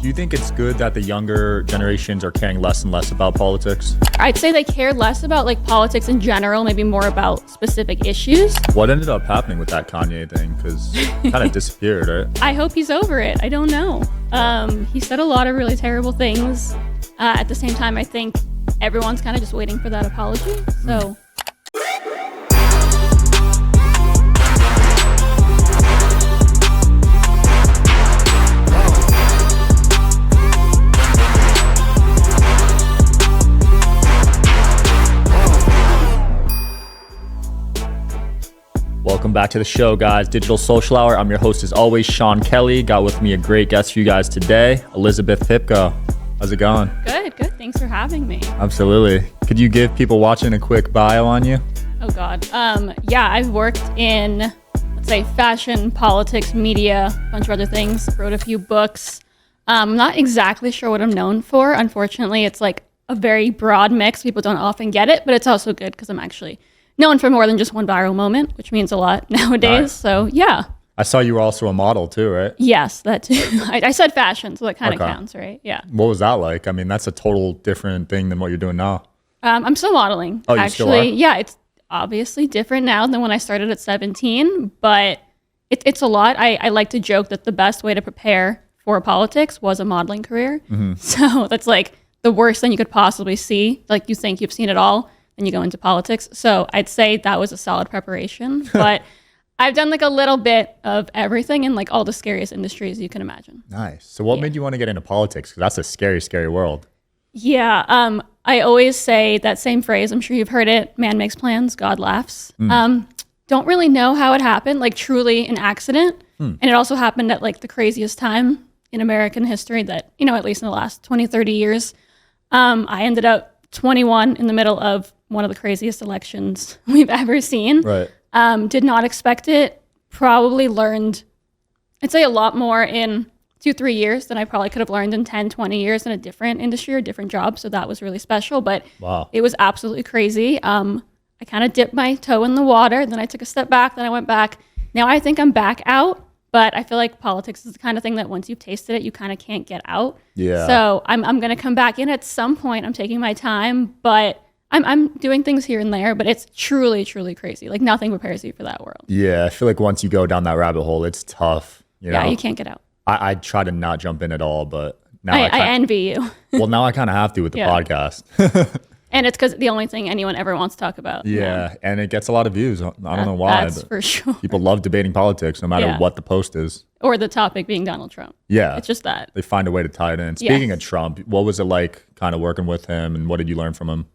Do you think it's good that the younger generations are caring less and less about politics? I'd say they care less about like politics in general, maybe more about specific issues. What ended up happening with that Kanye thing? Because it kind of disappeared, right? I hope he's over it. I don't know. He said a lot of really terrible things. At the same time, I think everyone's kind of just waiting for that apology. So. Welcome back to the show, guys. Digital Social Hour. I'm your host, as always, Sean Kelly. Got with me a great guest for you guys today, Elizabeth Pipko. How's it going? Good. Thanks for having me. Absolutely. Could you give people watching a quick bio on you? Oh, God. Yeah, I've worked in, let's say, fashion, politics, media, a bunch of other things. Wrote a few books. I'm not exactly sure what I'm known for. Unfortunately, it's like a very broad mix. People don't often get it, but it's also good because I'm actually known for more than just one viral moment, which means a lot nowadays. Nice. So, yeah. I saw you were also a model too, right? Yes, that too. I said fashion, so that kind of counts, right? Yeah. What was that like? I mean, that's a total different thing than what you're doing now. I'm still modeling. Oh, you actually. Still are? Yeah, it's obviously different now than when I started at 17, but it's a lot. I like to joke that the best way to prepare for politics was a modeling career. Mm-hmm. So that's like the worst thing you could possibly see. Like you think you've seen it all, and you go into politics. So I'd say that was a solid preparation, but I've done like a little bit of everything in like all the scariest industries you can imagine. Nice. So what made you want to get into politics? Because that's a scary, scary world. Yeah. I always say that same phrase. I'm sure you've heard it. Man makes plans, God laughs. Don't really know how it happened, like truly an accident. And it also happened at like the craziest time in American history that, at least in the last 20, 30 years. I ended up 21 in the middle of one of the craziest elections we've ever seen. Right. Did not expect it. Probably learned, I'd say, a lot more in 2-3 years than I probably could have learned in 10, 20 years in a different industry or different job. So that was really special. But It was absolutely crazy. I kind of dipped my toe in the water. Then I took a step back. Then I went back. Now I think I'm back out. But I feel like politics is the kind of thing that once you've tasted it, you kind of can't get out. Yeah. So I'm going to come back in at some point. I'm taking my time, but I'm doing things here and there. But it's truly, truly crazy. Like nothing prepares you for that world. Yeah, I feel like once you go down that rabbit hole, it's tough. Yeah, you can't get out. I try to not jump in at all, but now I envy you. Well, now I kind of have to with the podcast. And it's because the only thing anyone ever wants to talk about. Yeah, and it gets a lot of views. I don't know why. That's for sure. People love debating politics, no matter what the post is. Or the topic being Donald Trump. Yeah. It's just that. They find a way to tie it in. Speaking of Trump, what was it like kind of working with him, and what did you learn from him?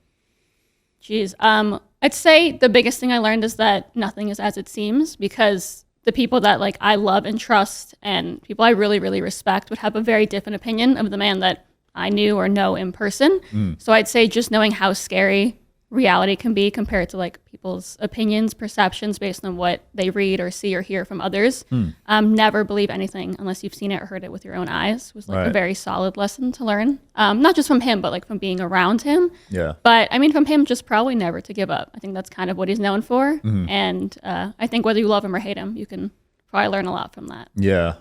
Geez. I'd say the biggest thing I learned is that nothing is as it seems, because the people that like I love and trust and people I really, really respect would have a very different opinion of the man that I knew or know in person. So I'd say just knowing how scary reality can be compared to like people's opinions, perceptions based on what they read or see or hear from others. Never believe anything unless you've seen it or heard it with your own eyes was like a very solid lesson to learn. Not just from him, but like from being around him. Yeah. But I mean, from him, just probably never to give up. I think that's kind of what he's known for. And I think whether you love him or hate him, you can probably learn a lot from that. Yeah.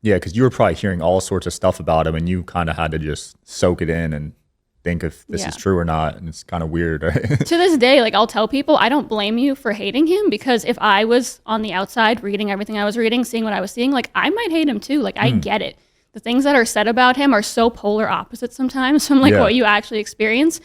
Yeah, because you were probably hearing all sorts of stuff about him, and you kind of had to just soak it in and think if this is true or not, and it's kind of weird, right? To this day, like I'll tell people, I don't blame you for hating him, because if I was on the outside reading everything I was reading, seeing what I was seeing, like I might hate him too. Like I get it. The things that are said about him are so polar opposites sometimes from like what you actually experience.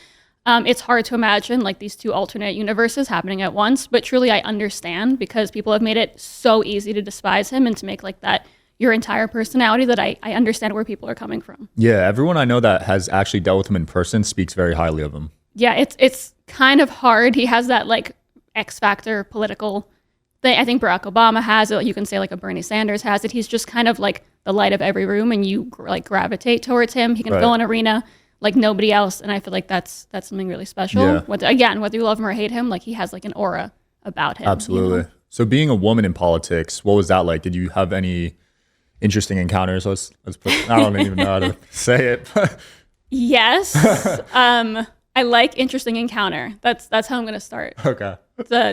It's hard to imagine like these two alternate universes happening at once, but truly I understand, because people have made it so easy to despise him and to make like that your entire personality, that I understand where people are coming from. Yeah, everyone I know that has actually dealt with him in person speaks very highly of him. Yeah, it's kind of hard. He has that like X factor political thing. I think Barack Obama has it. You can say like a Bernie Sanders has it. He's just kind of like the light of every room, and you like gravitate towards him. He can fill an arena like nobody else, and I feel like that's something really special. Yeah. Whether you love him or hate him, like he has like an aura about him. Absolutely. So being a woman in politics, what was that like? Did you have any interesting encounters? Let's put, I don't even know how to say it. Yes. I like interesting encounter. That's how I'm going to start. Okay.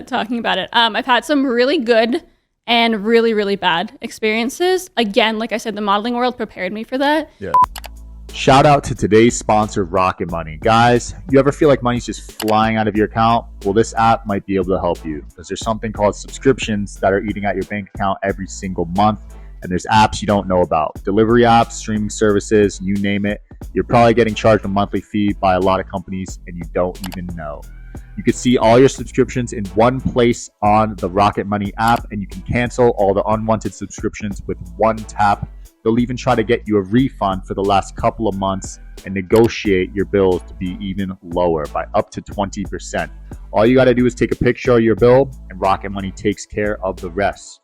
Talking about it. I've had some really good and really, really bad experiences. Again, like I said, the modeling world prepared me for that. Yeah. Shout out to today's sponsor, Rocket Money. Guys, you ever feel like money's just flying out of your account? Well, this app might be able to help you because there's something called subscriptions that are eating at your bank account every single month. And there's apps you don't know about. Delivery apps, streaming services, you name it. You're probably getting charged a monthly fee by a lot of companies and you don't even know. You can see all your subscriptions in one place on the Rocket Money app, and you can cancel all the unwanted subscriptions with one tap. They'll even try to get you a refund for the last couple of months and negotiate your bills to be even lower by up to 20%. All you got to do is take a picture of your bill, and Rocket Money takes care of the rest.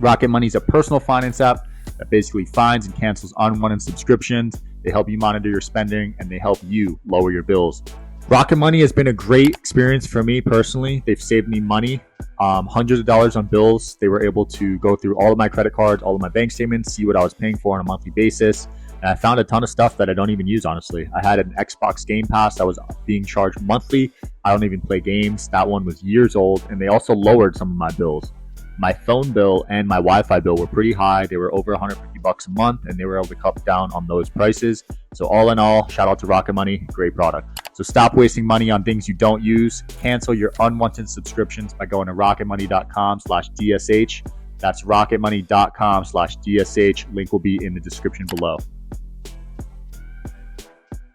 Rocket Money is a personal finance app that basically finds and cancels unwanted subscriptions. They help you monitor your spending, and they help you lower your bills. Rocket Money has been a great experience for me personally. They've saved me money, hundreds of dollars on bills. They were able to go through all of my credit cards, all of my bank statements, see what I was paying for on a monthly basis. And I found a ton of stuff that I don't even use, honestly. I had an Xbox Game Pass that was being charged monthly. I don't even play games. That one was years old, and they also lowered some of my bills. My phone bill and my Wi-Fi bill were pretty high. They were over $150 a month, and they were able to cut down on those prices. So all in all, shout out to Rocket Money, great product. So stop wasting money on things you don't use. Cancel your unwanted subscriptions by going to rocketmoney.com/DSH. That's rocketmoney.com/DSH. Link will be in the description below.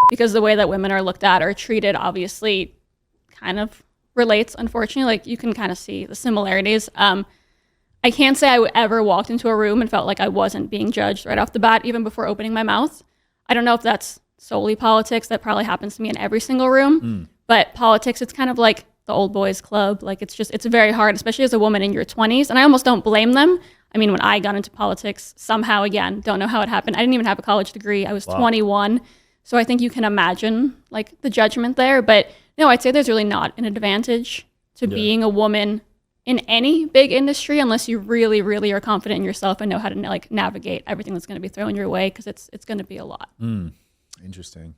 Because the way that women are looked at or treated obviously kind of relates, unfortunately. Like, you can kind of see the similarities. I can't say I ever walked into a room and felt like I wasn't being judged right off the bat, even before opening my mouth. I don't know if that's solely politics. That probably happens to me in every single room. But politics, it's kind of like the old boys club. Like, it's very hard, especially as a woman in your 20s. And I almost don't blame them. I mean, when I got into politics, somehow, again, don't know how it happened. I didn't even have a college degree. I was 21. So I think you can imagine, like, the judgment there. But no, I'd say there's really not an advantage to being a woman in any big industry unless you really, really are confident in yourself and know how to, like, navigate everything that's going to be thrown your way, because it's going to be a lot. Interesting.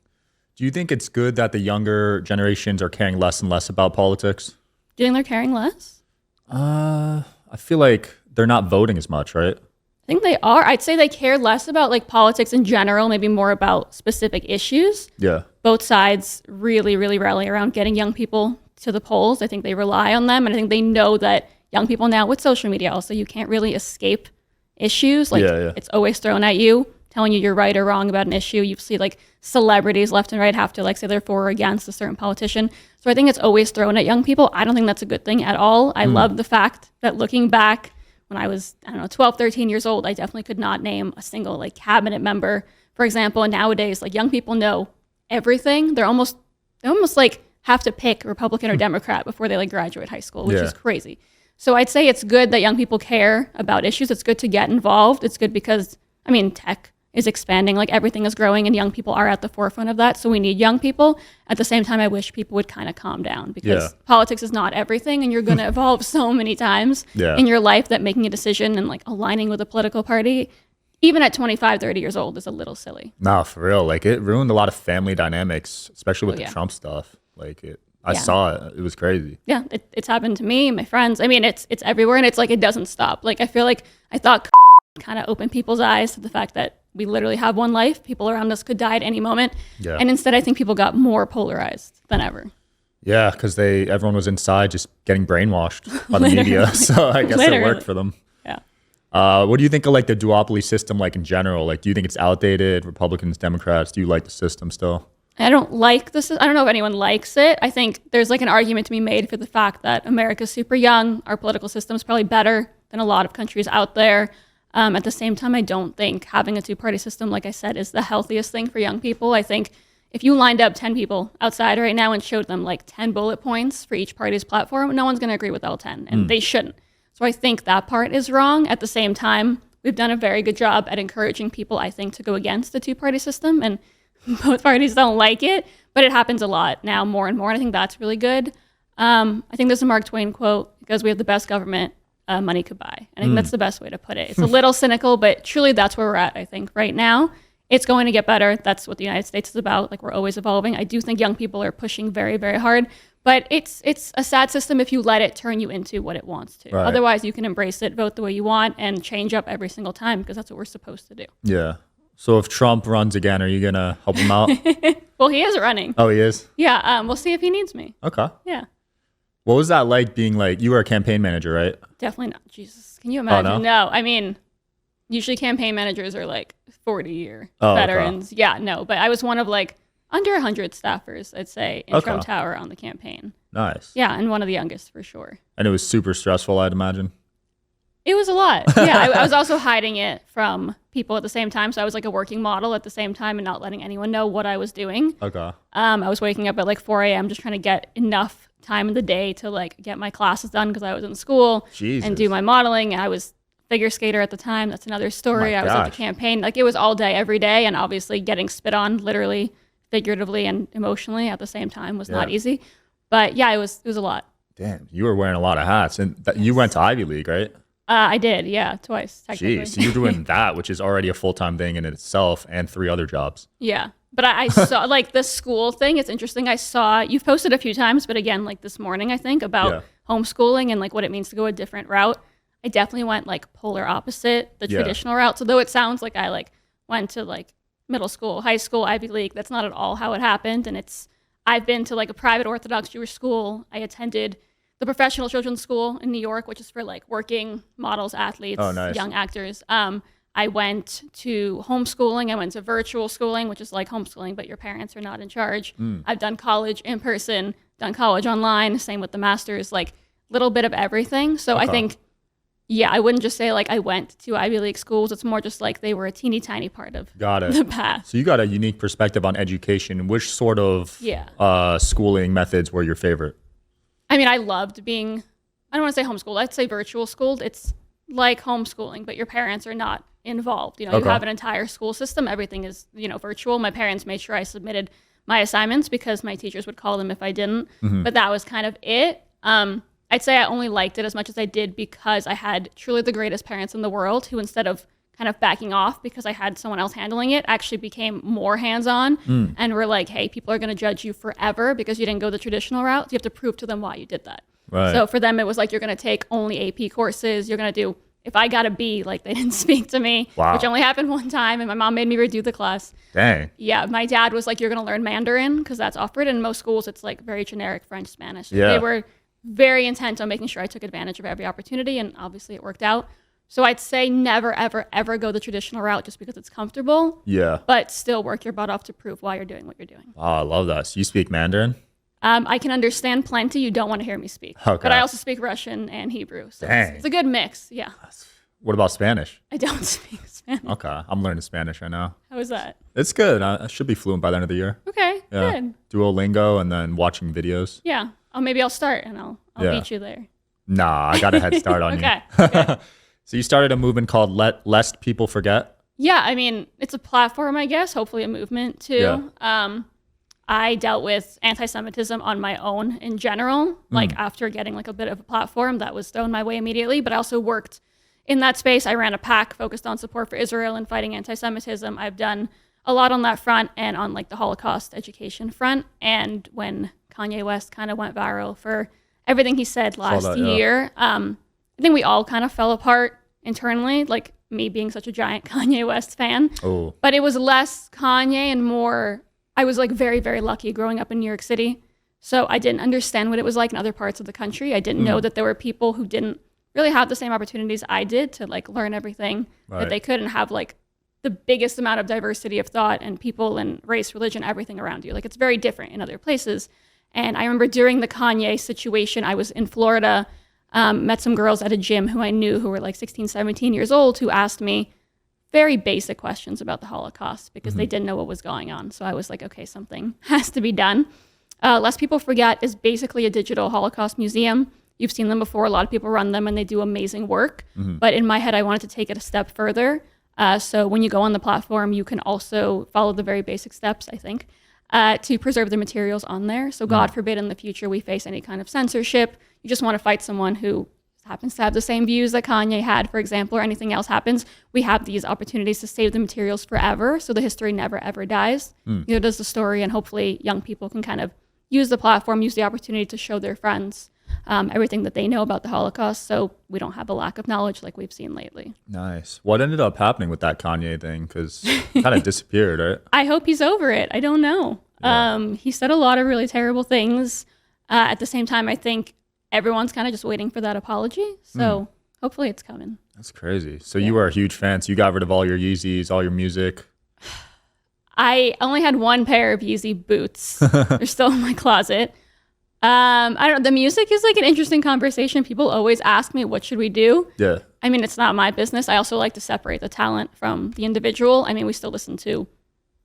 Do you think it's good that the younger generations are caring less and less about politics? Do you think they're caring less? I feel like they're not voting as much, right? I think they are. I'd say they care less about, like, politics in general, maybe more about specific issues. Yeah. Both sides really, really rally around getting young people to the polls. I think they rely on them, and I think they know that young people now with social media also, you can't really escape issues. Like, it's always thrown at you, telling you you're right or wrong about an issue. You see, like, celebrities left and right have to, like, say they're for or against a certain politician. So I think it's always thrown at young people. I don't think that's a good thing at all. I love the fact that, looking back, when I was, 12, 13 years old, I definitely could not name a single, like, cabinet member, for example. And nowadays, like, young people know everything. They almost like have to pick Republican or Democrat before they, like, graduate high school, which is crazy. So I'd say it's good that young people care about issues. It's good to get involved. It's good because, I mean, tech is expanding, like, everything is growing, and young people are at the forefront of that. So we need young people. At the same time, I wish people would kind of calm down, because politics is not everything, and you're going to evolve so many times in your life that making a decision and, like, aligning with a political party, even at 25, 30 years old, is a little silly. No, for real. Like, it ruined a lot of family dynamics, especially with the Trump stuff. Like, I saw it. It was crazy. Yeah, it's happened to me, my friends. I mean, it's everywhere, and it's like, it doesn't stop. Like, I feel like I thought kind of opened people's eyes to the fact that we literally have one life. People around us could die at any moment. Yeah. And instead, I think people got more polarized than ever. Yeah, because everyone was inside just getting brainwashed by the media. So I guess it worked for them. Yeah. What do you think of, like, the duopoly system, like, in general? Like, do you think it's outdated? Republicans, Democrats, do you like the system still? I don't like this. I don't know if anyone likes it. I think there's, like, an argument to be made for the fact that America's super young. Our political system is probably better than a lot of countries out there. At the same time, I don't think having a two-party system, like I said, is the healthiest thing for young people. I think if you lined up 10 people outside right now and showed them, like, 10 bullet points for each party's platform, no one's going to agree with all 10, and they shouldn't. So I think that part is wrong. At the same time, we've done a very good job at encouraging people, I think, to go against the two-party system, and both parties don't like it, but it happens a lot now, more and more, and I think that's really good. I think there's a Mark Twain quote, because we have the best government money could buy. And I think that's the best way to put it. It's a little cynical, but truly that's where we're at, I think, right now. It's going to get better. That's what the United States is about. Like, we're always evolving. I do think young people are pushing very, very hard, but it's a sad system if you let it turn you into what it wants to. Right. Otherwise, you can embrace it, vote the way you want, and change up every single time, because that's what we're supposed to do. Yeah. So if Trump runs again, are you going to help him out? Well, he is running. Oh, he is? Yeah, we'll see if he needs me. Okay. Yeah. What was that like being like, you were a campaign manager, right? Definitely not. Jesus. Can you imagine? Oh, no? No, I mean, usually campaign managers are like 40-year Oh, okay. veterans. Yeah, no, but I was one of like under 100 staffers, I'd say, in Trump Tower on the campaign. Nice. Yeah, and one of the youngest for sure. And it was super stressful, I'd imagine. It was a lot. Yeah, I was also hiding it from people at the same time. So I was like a working model at the same time and not letting anyone know what I was doing. Okay. I was waking up at like 4 a.m. just trying to get enough time in the day to like get my classes done because I was in school and do my modeling. I was figure skater at the time. That's another story. I was at the campaign. Like it was all day, every day. And obviously getting spit on literally, figuratively, and emotionally at the same time was not easy. But yeah, it was a lot. Damn, you were wearing a lot of hats. And you went to Ivy League, right? I did, yeah, twice, technically. Jeez, so you're doing that, which is already a full-time thing in itself, and 3 other jobs. Yeah, but I saw, like, the school thing, it's interesting. I saw, you've posted a few times, but again, like this morning, I think, about homeschooling and, like, what it means to go a different route. I definitely went, like, polar opposite the traditional route. So though it sounds like I, like, went to, like, middle school, high school, Ivy League, that's not at all how it happened. And I've been to, like, a private Orthodox Jewish school. I attended the professional children's school in New York, which is for like working models, athletes, young actors. I went to homeschooling. I went to virtual schooling, which is like homeschooling, but your parents are not in charge. I've done college in person, done college online, same with the master's, like little bit of everything. So I think, I wouldn't just say like I went to Ivy League schools. It's more just like they were a teeny tiny part of the path. So you got a unique perspective on education. Which sort of schooling methods were your favorite? I mean, I loved being, I don't want to say homeschooled, I'd say virtual schooled. It's like homeschooling, but your parents are not involved. You know, you have an entire school system. Everything is, virtual. My parents made sure I submitted my assignments because my teachers would call them if I didn't. But that was kind of it. I'd say I only liked it as much as I did because I had truly the greatest parents in the world who, instead of kind of backing off because I had someone else handling it, actually became more hands-on and were like, hey, people are going to judge you forever because you didn't go the traditional route. So you have to prove to them why you did that. Right. So for them, it was like, you're going to take only AP courses. You're going to do, if I got a B, like they didn't speak to me, which only happened one time. And my mom made me redo the class. Dang. Yeah. My dad was like, you're going to learn Mandarin because that's offered. In most schools, it's like very generic French, Spanish. Yeah. They were very intent on making sure I took advantage of every opportunity. And obviously it worked out. So I'd say never, ever, ever go the traditional route just because it's comfortable. Yeah. But still work your butt off to prove why you're doing what you're doing. Oh, I love that. So you speak Mandarin? I can understand plenty. You don't want to hear me speak. Okay. But I also speak Russian and Hebrew. So it's a good mix. Yeah. What about Spanish? I don't speak Spanish. Okay. I'm learning Spanish right now. How is that? It's good. I should be fluent by the end of the year. Okay. Yeah. Good. Duolingo and then watching videos. Yeah. Maybe I'll start and I'll beat you there. Nah, I got a head start on you. Okay. So you started a movement called Lest People Forget? Yeah, I mean, it's a platform, I guess, hopefully a movement too. Yeah. I dealt with anti-Semitism on my own in general, like after getting like a bit of a platform that was thrown my way immediately, but I also worked in that space. I ran a PAC focused on support for Israel and fighting anti-Semitism. I've done a lot on that front and on like the Holocaust education front. And when Kanye West kind of went viral for everything he said last year, I think we all kind of fell apart internally, like me being such a giant Kanye West fan. Oh. But it was less Kanye and more, I was like very, very lucky growing up in New York City. So I didn't understand what it was like in other parts of the country. I didn't know that there were people who didn't really have the same opportunities I did to like learn everything that they could and have like the biggest amount of diversity of thought and people and race, religion, everything around you. Like it's very different in other places. And I remember during the Kanye situation, I was in Florida, met some girls at a gym who I knew who were like 16, 17 years old who asked me very basic questions about the Holocaust because they didn't know what was going on. So I was like, okay, something has to be done. Lest People Forget is basically a digital Holocaust museum. You've seen them before. A lot of people run them and they do amazing work. But in my head, I wanted to take it a step further. So when you go on the platform, you can also follow the very basic steps, I think, to preserve the materials on there. So God forbid in the future we face any kind of censorship. You just want to fight someone who happens to have the same views that Kanye had, for example, or anything else happens. We have these opportunities to save the materials forever. So the history never, ever dies. Does the story, and hopefully young people can kind of use the platform, use the opportunity to show their friends everything that they know about the Holocaust. So we don't have a lack of knowledge like we've seen lately. Nice. What ended up happening with that Kanye thing? Because it kind of disappeared, right? I hope he's over it. I don't know. Yeah. He said a lot of really terrible things. At the same time, I think everyone's kind of just waiting for that apology. So hopefully it's coming. That's crazy. So you were a huge fan. So you got rid of all your Yeezys, all your music. I only had one pair of Yeezy boots. They're still in my closet. I don't. The music is like an interesting conversation. People always ask me, "What should we do?" Yeah. I mean, it's not my business. I also like to separate the talent from the individual. I mean, we still listen to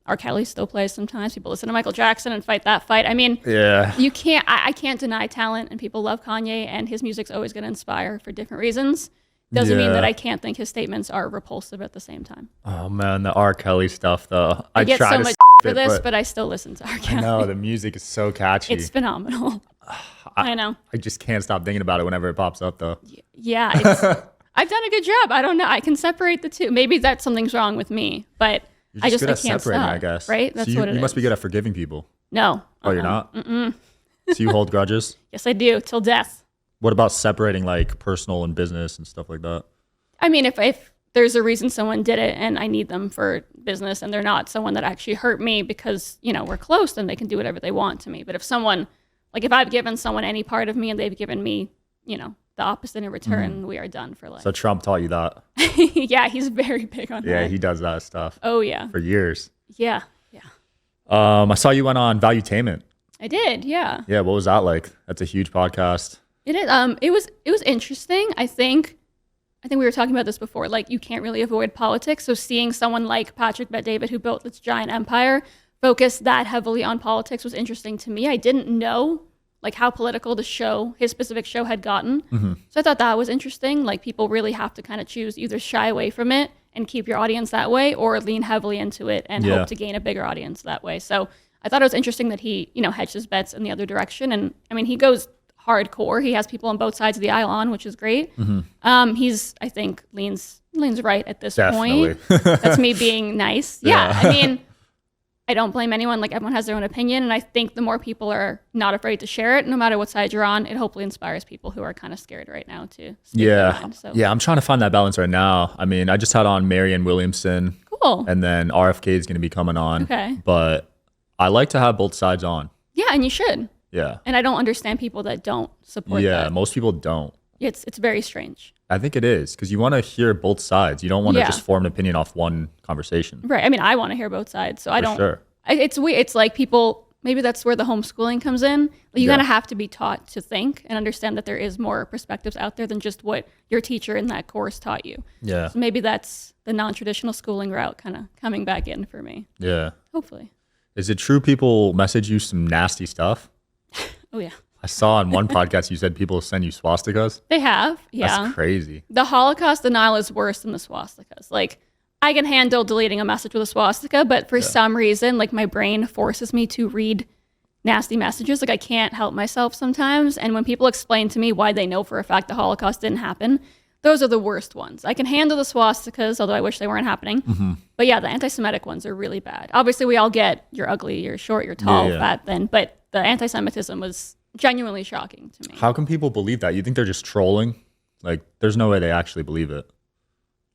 R. Kelly still plays sometimes. People listen to Michael Jackson and fight that fight. I mean, Yeah. you can't. I can't deny talent, and people love Kanye, and his music's always going to inspire for different reasons. Doesn't mean Yeah. that I can't think his statements are repulsive at the same time. Oh man, the R. Kelly stuff though. I get try so to much skip for it, this, but I still listen to R. I Kelly. know the music is so catchy. It's phenomenal. I know. I just can't stop thinking about it whenever it pops up though. Yeah, I've done a good job. I don't know. I can separate the two. Maybe that's something's wrong with me, but You're I just good I at can't separating, stop. I guess. Right? That's so you, what it is. you must be good at forgiving people. No. Oh, you're not? Mm-mm. So you hold grudges? Yes, I do. Till death. What about separating like personal and business and stuff like that? I mean, if there's a reason someone did it and I need them for business and they're not someone that actually hurt me because, we're close, then they can do whatever they want to me. But if I've given someone any part of me and they've given me, the opposite in return, we are done for life. So Trump taught you that. Yeah, he's very big on that. Yeah, he does that stuff Oh, yeah. for years. Yeah. I saw you went on Valuetainment. I did, yeah. Yeah, what was that like? That's a huge podcast. It is. It was interesting. I think we were talking about this before. Like, you can't really avoid politics. So seeing someone like Patrick Bet-David, who built this giant empire, focus that heavily on politics was interesting to me. I didn't know like how political his specific show had gotten. So I thought that was interesting. Like, people really have to kind of choose either shy away from it and keep your audience that way, or lean heavily into it and hope to gain a bigger audience that way. So I thought it was interesting that he, hedged his bets in the other direction. And I mean, he goes hardcore. He has people on both sides of the aisle on, which is great. He's, I think, leans right at this Definitely. point. That's me being nice. Yeah. I mean, I don't blame anyone. Like, everyone has their own opinion. And I think the more people are not afraid to share it, no matter what side you're on, it hopefully inspires people who are kind of scared right now to speak their mind. So. Yeah, I'm trying to find that balance right now. I mean, I just had on Marianne Williamson. Cool. And then RFK is going to be coming on. Okay. But I like to have both sides on. Yeah, and you should. Yeah. And I don't understand people that don't support that. Yeah, most people don't. It's very strange. I think it is because you want to hear both sides. You don't want to Yeah. just form an opinion off one conversation. Right. I mean, I want to hear both sides. So I don't. Sure. It's weird. It's like people, maybe that's where the homeschooling comes in. You Yeah. kind of have to be taught to think and understand that there is more perspectives out there than just what your teacher in that course taught you. Yeah. So maybe that's the non-traditional schooling route kind of coming back in for me. Yeah. Hopefully. Is it true people message you some nasty stuff? Oh, yeah. I saw on one podcast you said people send you swastikas. They have. Yeah. That's crazy. The Holocaust denial is worse than the swastikas. Like, I can handle deleting a message with a swastika, but for some reason, like, my brain forces me to read nasty messages. Like, I can't help myself sometimes. And when people explain to me why they know for a fact the Holocaust didn't happen, those are the worst ones. I can handle the swastikas, although I wish they weren't happening. But yeah, the anti-Semitic ones are really bad. Obviously, we all get you're ugly, you're short, you're tall, fat, thin. But the anti-Semitism was genuinely shocking to me. How can people believe that? You think they're just trolling? Like, there's no way they actually believe it.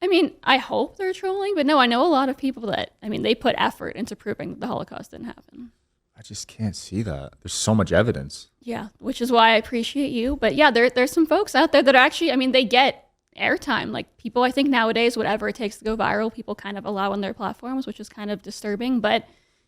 I mean, I hope they're trolling, but no, I know a lot of people that, I mean, they put effort into proving that the Holocaust didn't happen. I just can't see that. There's so much evidence. Yeah, which is why I appreciate you. But yeah, there's some folks out there that are actually, I mean, they get airtime. Like, people, I think nowadays, whatever it takes to go viral, people kind of allow on their platforms, which is kind of disturbing. But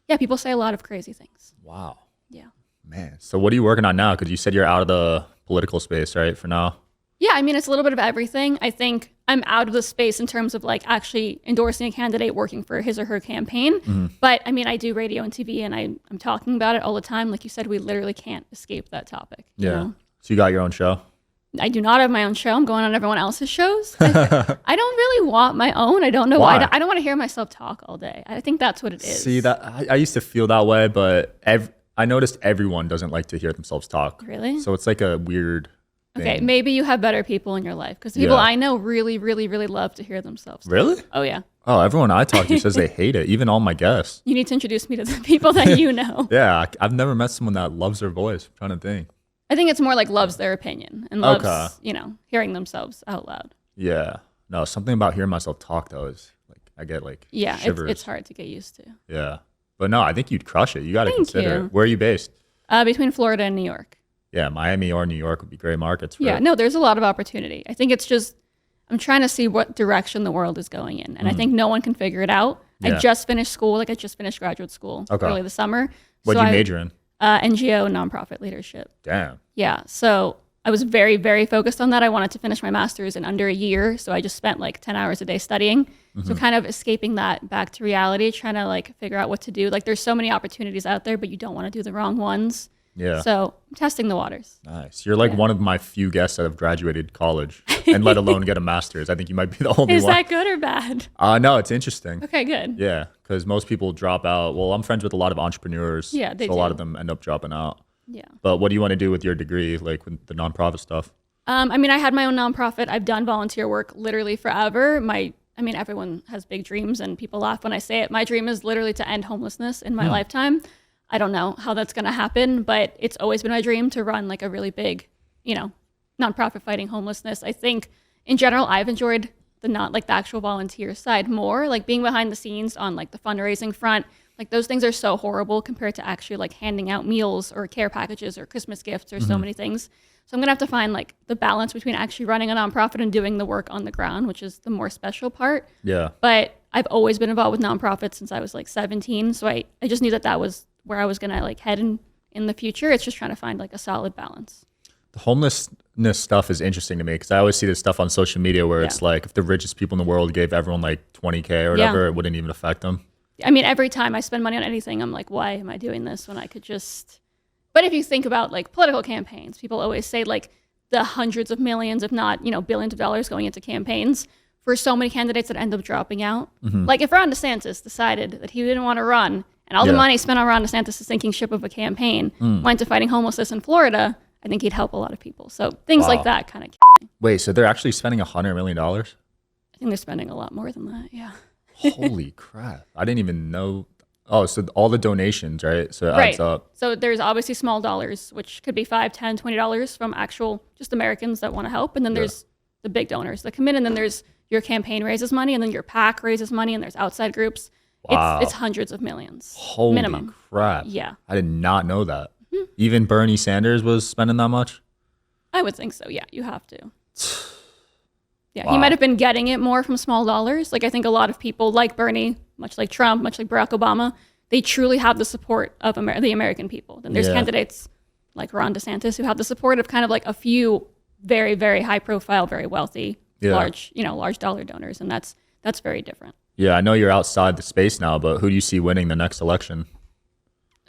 yeah, people say a lot of crazy things. Wow. Yeah. Man. So what are you working on now? Because you said you're out of the political space, right, for now? Yeah, I mean, it's a little bit of everything. I think I'm out of the space in terms of like actually endorsing a candidate, working for his or her campaign. But I mean, I do radio and TV and I'm talking about it all the time. Like you said, we literally can't escape that topic. You know? So you got your own show? I do not have my own show. I'm going on everyone else's shows. I don't really want my own. I don't know why. I don't want to hear myself talk all day. I think that's what it is. See, that I used to feel that way, but I noticed everyone doesn't like to hear themselves talk. Really? So it's like a weird thing. Okay, maybe you have better people in your life because the people I know really, really, really love to hear themselves talk. Really? Oh, yeah. Oh, everyone I talk to says they hate it, even all my guests. You need to introduce me to the people that you know. Yeah, I've never met someone that loves their voice. I'm trying to think. I think it's more like loves their opinion and loves, Okay. hearing themselves out loud. Yeah. No, something about hearing myself talk though is like I get like Yeah, shivers. it's hard to get used to. Yeah. But no, I think you'd crush it. You got to Thank consider you. it. Where are you based? Between Florida and New York. Yeah, Miami or New York would be great markets for Yeah, it. no, there's a lot of opportunity. I think it's just, I'm trying to see what direction the world is going in. And I think no one can figure it out. Yeah. I just finished school. I just finished graduate school early this summer. What'd you major in? NGO, nonprofit leadership. Damn. Yeah. So I was very, very focused on that. I wanted to finish my master's in under a year. So I just spent like 10 hours a day studying. So kind of escaping that back to reality, trying to like figure out what to do. Like there's so many opportunities out there, but you don't want to do the wrong ones. Yeah. So I'm testing the waters. Nice. You're like one of my few guests that have graduated college and let alone get a master's. I think you might be the only Is one. that good or bad? No, it's interesting. Okay, good. Yeah, because most people drop out. Well, I'm friends with a lot of entrepreneurs. Yeah, they so a lot do. of them end up dropping out. Yeah. But what do you want to do with your degree, like with the nonprofit stuff? I mean, I had my own nonprofit. I've done volunteer work literally forever. Everyone has big dreams and people laugh when I say it. My dream is literally to end homelessness in my lifetime. I don't know how that's going to happen, but it's always been my dream to run like a really big, nonprofit fighting homelessness. I think in general, I've enjoyed the actual volunteer side more, like being behind the scenes on like the fundraising front. Like those things are so horrible compared to actually like handing out meals or care packages or Christmas gifts or so many things. So I'm gonna have to find like the balance between actually running a nonprofit and doing the work on the ground, which is the more special part. Yeah. But I've always been involved with nonprofits since I was like 17. So I just knew that was where I was gonna like head in the future. It's just trying to find like a solid balance. The homelessness stuff is interesting to me because I always see this stuff on social media where it's like if the richest people in the world gave everyone like 20K or whatever, it wouldn't even affect them. I mean, every time I spend money on anything, I'm like, why am I doing this when I could just... But if you think about like political campaigns, people always say like the hundreds of millions, if not, billions of dollars going into campaigns for so many candidates that end up dropping out. Like if Ron DeSantis decided that he didn't want to run and all the money spent on Ron DeSantis' sinking ship of a campaign went to fighting homelessness in Florida, I think he'd help a lot of people. So things like that kind of... Wait, so they're actually spending $100 million? I think they're spending a lot more than that, yeah. Holy crap. I didn't even know. Oh, so all the donations, right? So it adds up. So there's obviously small dollars, which could be $5, $10, $20 from actual just Americans that want to help. And then there's the big donors that come in. And then there's your campaign raises money. And then your PAC raises money. And there's outside groups. Wow. It's hundreds of millions. Holy minimum. crap. Yeah. I did not know that. Even Bernie Sanders was spending that much? I would think so. Yeah, you have to. Yeah, Wow. he might have been getting it more from small dollars. Like I think a lot of people like Bernie, much like Trump, much like Barack Obama, they truly have the support of the American people. Then there's candidates like Ron DeSantis who have the support of kind of like a few very, very high profile, very wealthy, large dollar donors. And that's very different. Yeah, I know you're outside the space now, but who do you see winning the next election?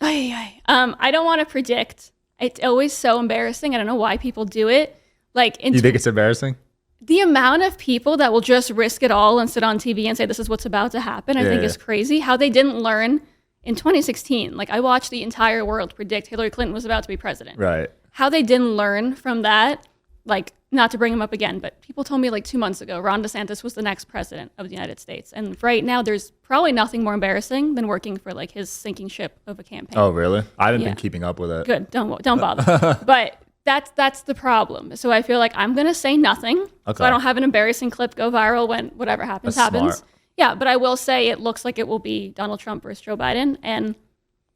I don't want to predict. It's always so embarrassing. I don't know why people do it. Like, You think it's embarrassing? The amount of people that will just risk it all and sit on TV and say this is what's about to happen, I think is crazy. How they didn't learn in 2016. Like I watched the entire world predict Hillary Clinton was about to be president. Right. How they didn't learn from that, like not to bring him up again, but people told me like 2 months ago, Ron DeSantis was the next president of the United States. And right now there's probably nothing more embarrassing than working for like his sinking ship of a campaign. Oh, really? I haven't been keeping up with it. Good. Don't bother. But that's the problem. So I feel like I'm going to say nothing. Okay. So I don't have an embarrassing clip go viral when whatever happens, That's happens. smart. Yeah, but I will say it looks like it will be Donald Trump versus Joe Biden. And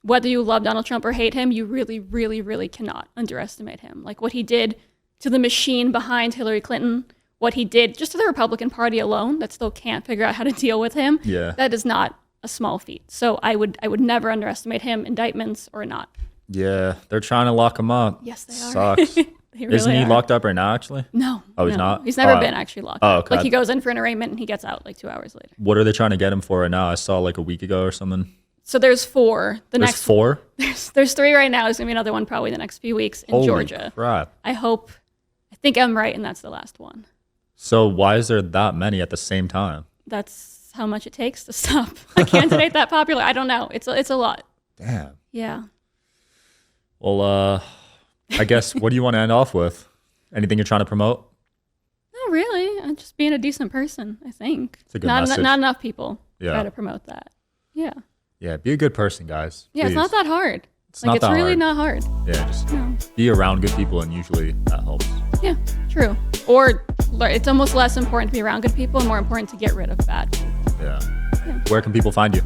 whether you love Donald Trump or hate him, you really, really, really cannot underestimate him. Like what he did to the machine behind Hillary Clinton, what he did just to the Republican Party alone that still can't figure out how to deal with him. Yeah. That is not a small feat. So I would never underestimate him, indictments or not. Yeah, they're trying to lock him up. Yes, they are. Sucks. They really Isn't he are. locked up right now, actually? No. Oh, he's no. not? He's never Oh. been actually locked Oh, up. okay. Like he goes in for an arraignment and he gets out like 2 hours later. What are they trying to get him for right now? I saw like a week ago or something. So there's 4. There's 4? There's 3 right now. There's gonna be another one probably the next few weeks in Holy Georgia. crap. I think I'm right, and that's the last one. So why is there that many at the same time? That's how much it takes to stop a candidate that popular. I don't know. It's a lot. Damn. Yeah. Well, I guess what do you want to end off with? Anything you're trying to promote? Not really. I'm just being a decent person, I think. It's a good not message. not enough people Yeah. try to promote that. Yeah. Yeah, be a good person, guys. Yeah, it's Please. not that hard. It's Like, not it's that really hard. not hard. Yeah, just No. be around good people, and usually that helps. Yeah, true. Or it's almost less important to be around good people and more important to get rid of bad people. Yeah. Yeah. Where can people find you?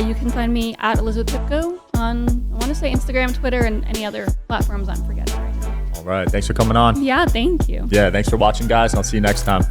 You can find me at Elizabeth Pipko on, I want to say, Instagram, Twitter, and any other platforms I'm forgetting right now. All right. Thanks for coming on. Yeah, thank you. Yeah, thanks for watching, guys, and I'll see you next time.